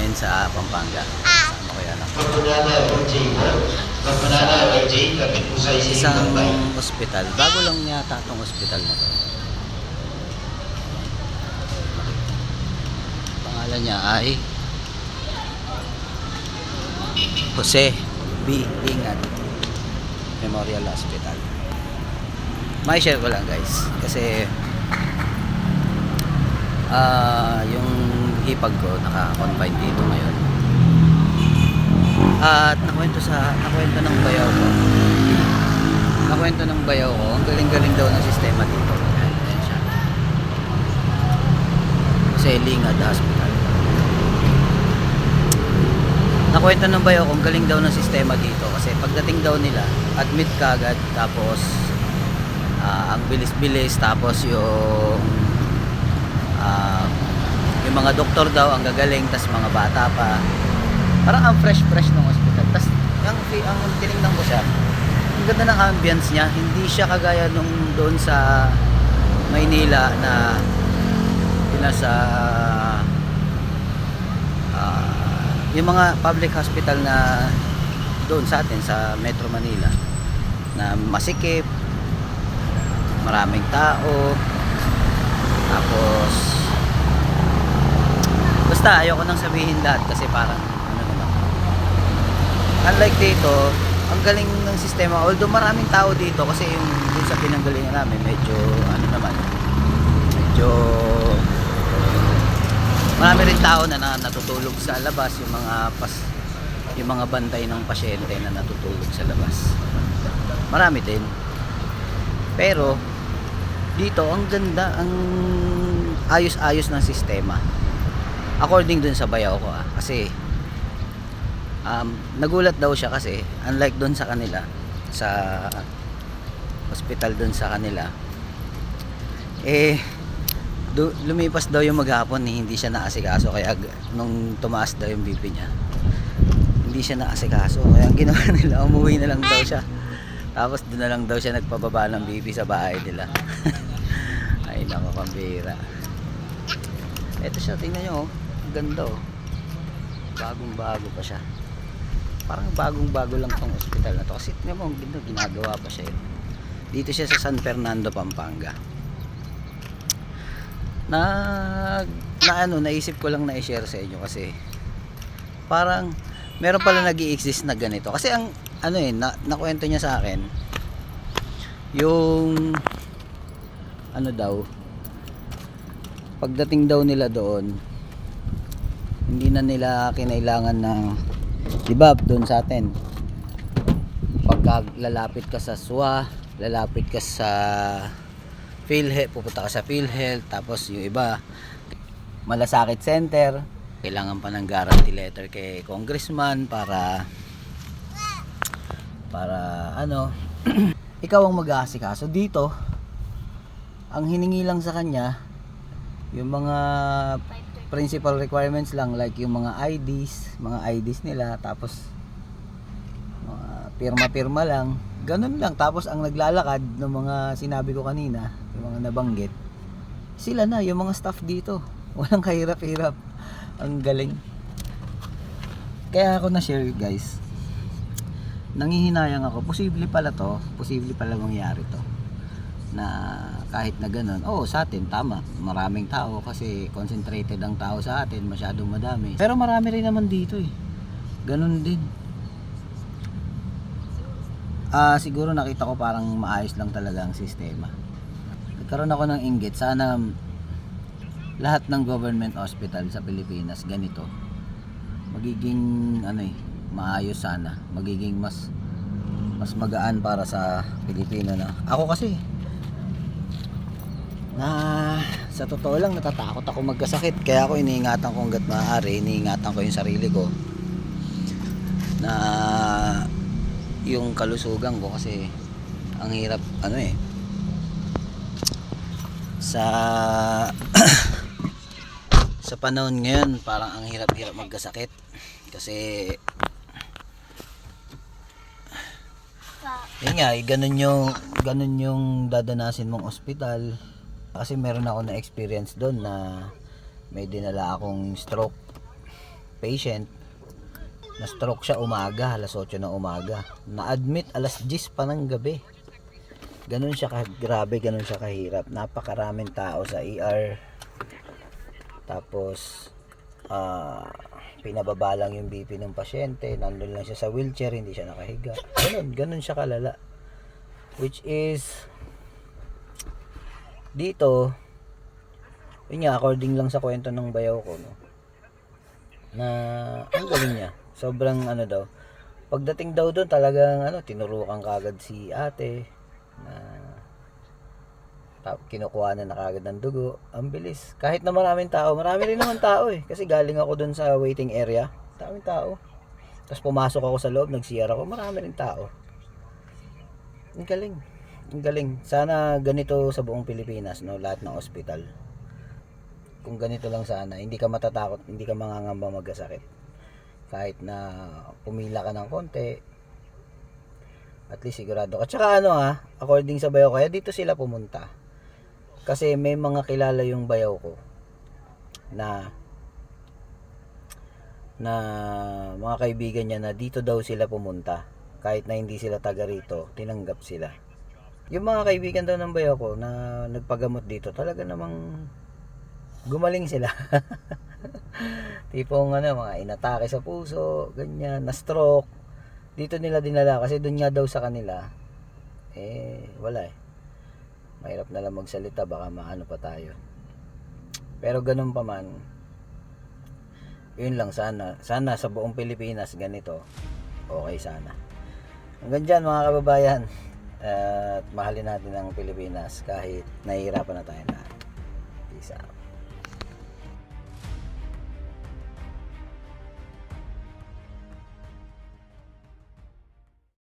namin sa Pampanga. Kasama ko yan ako. Isang ospital. Bago lang yata itong ospital na to. Pangalan niya ay Jose B. Ingat Memorial Hospital. May share ko lang guys kasi yung hipag ko naka-confine dito ngayon. At nakwento ng bayaw ko ang galing-galing daw ng sistema dito. Ayan siya. Jose Lingad Hospital. Nakwento ng bayaw ko ang galing daw ng sistema dito kasi pagdating daw nila admit ka agad, tapos ang bilis-bilis, tapos yung mga doktor daw ang gagaling, tas mga bata pa, parang ang fresh ng hospital. Tas ang tinignan ko siya, ang ganda ng ambience niya, hindi siya kagaya nung doon sa Maynila na pinasa yung mga public hospital na doon sa atin sa Metro Manila na masikip, maraming tao, tapos basta ayoko nang sabihin lahat kasi parang ano naman. Unlike dito, ang galing ng sistema, although maraming tao dito kasi yung dun sa pinanggalingan namin medyo ano naman, medyo marami rin tao na natutulog sa labas, yung mga bantay ng pasyente na natutulog sa labas. Marami din. Pero dito ang ganda, ang ayos-ayos ng sistema. According dun sa bayaw ko kasi nagulat daw siya kasi unlike dun sa kanila sa hospital dun sa kanila lumipas daw yung maghapon hindi siya naasikaso, kaya nung tumaas daw yung BP niya hindi siya naasikaso, kaya ang ginawa nila umuwi na lang daw siya, tapos doon na lang daw siya nagpababa ng BP sa bahay nila. Ay nako, pambira. Eto siya, tingnan nyo ang ganda bagong bago pa siya, parang bagong bago lang tong ospital na to kasi tingnan mo ang ganda, ginagawa pa siya yun. Dito siya sa San Fernando, Pampanga. Naisip ko lang na i-share sa inyo kasi parang meron pala nag-i-exist na ganito kasi ang nakwento niya sa akin yung daw pagdating daw nila doon hindi na nila kinailangan ng diba doon sa atin pagka lalapit ka sa SWA, lalapit ka sa PhilHealth, pupunta ka sa PhilHealth, tapos yung iba malasakit center, kailangan pa ng guarantee letter kay congressman para ikaw ang mag-aasikaso. Dito ang hiningi lang sa kanya yung mga principal requirements lang, like yung mga IDs nila, tapos pirma-pirma lang, ganun lang. Tapos ang naglalakad ng mga sinabi ko kanina, yung mga nabanggit, sila na, yung mga staff dito. Walang kahirap-hirap. Ang galing. Kaya ako na-share guys. Nangihinayang ako, posible pala mangyari to. Na kahit na ganun, sa atin tama, maraming tao kasi concentrated ang tao sa atin, masyadong madami. Pero marami rin naman dito ganun din. Siguro nakita ko parang maayos lang talaga ang sistema. Nagkaroon ako ng inggit, sana lahat ng government hospital sa Pilipinas ganito. Magiging maayos sana. Magiging mas magaan para sa Pilipino na. Ako kasi sa totoo lang natatakot ako magkasakit, kaya ako iniingatan ko hangga't maaari, iniingatan ko yung sarili ko na yung kalusugan ko kasi ang hirap sa sa panahon ngayon parang ang hirap-hirap magkasakit kasi yun nga, ganun yung dadanasin mong ospital kasi meron ako na experience doon na may dinala akong stroke patient. Na-stroke siya umaga, alas 8 ng umaga. Na-admit alas 10 pa ng gabi. Ganun siya grabe, ganun siya kahirap. Napakaraming tao sa ER. Tapos pinababa lang yung BP ng pasyente. Nandun lang siya sa wheelchair, hindi siya nakahiga. Ganun siya kalala. Which is dito, yun nga, according lang sa kwento ng bayaw ko, no, na ang galing niya. Sobrang daw. Pagdating daw doon, talagang tinurukan kagad si ate na kinukuha na kagad ng dugo. Ang bilis. Kahit na maraming tao, marami rin naman tao eh. Kasi galing ako doon sa waiting area. Daming tao. Tapos pumasok ako sa loob, nag-CR ako, marami rin tao. Ang galing. Ang galing. Sana ganito sa buong Pilipinas, no, lahat ng ospital. Kung ganito lang sana, hindi ka matatakot, hindi ka mangangamba magkasakit. Kahit na pumila ka ng konti, at least sigurado ka. Tsaka according sa bayaw, kaya dito sila pumunta. Kasi may mga kilala yung bayaw ko na mga kaibigan niya na dito daw sila pumunta. Kahit na hindi sila taga rito, tinanggap sila. Yung mga kaibigan daw ng bayaw ko na nagpagamot dito, talaga namang gumaling sila. Tipong mga inatake sa puso, ganyan, na stroke. Dito nila dinala kasi doon nga daw sa kanila. Wala eh. Mahirap na lang magsalita, baka maano pa tayo. Pero ganun pa man, yun lang sana sa buong Pilipinas ganito. Okay sana. Hanggang dyan mga kababayan. At mahalin natin ang Pilipinas kahit nahihirapan na tayo na. Peace out.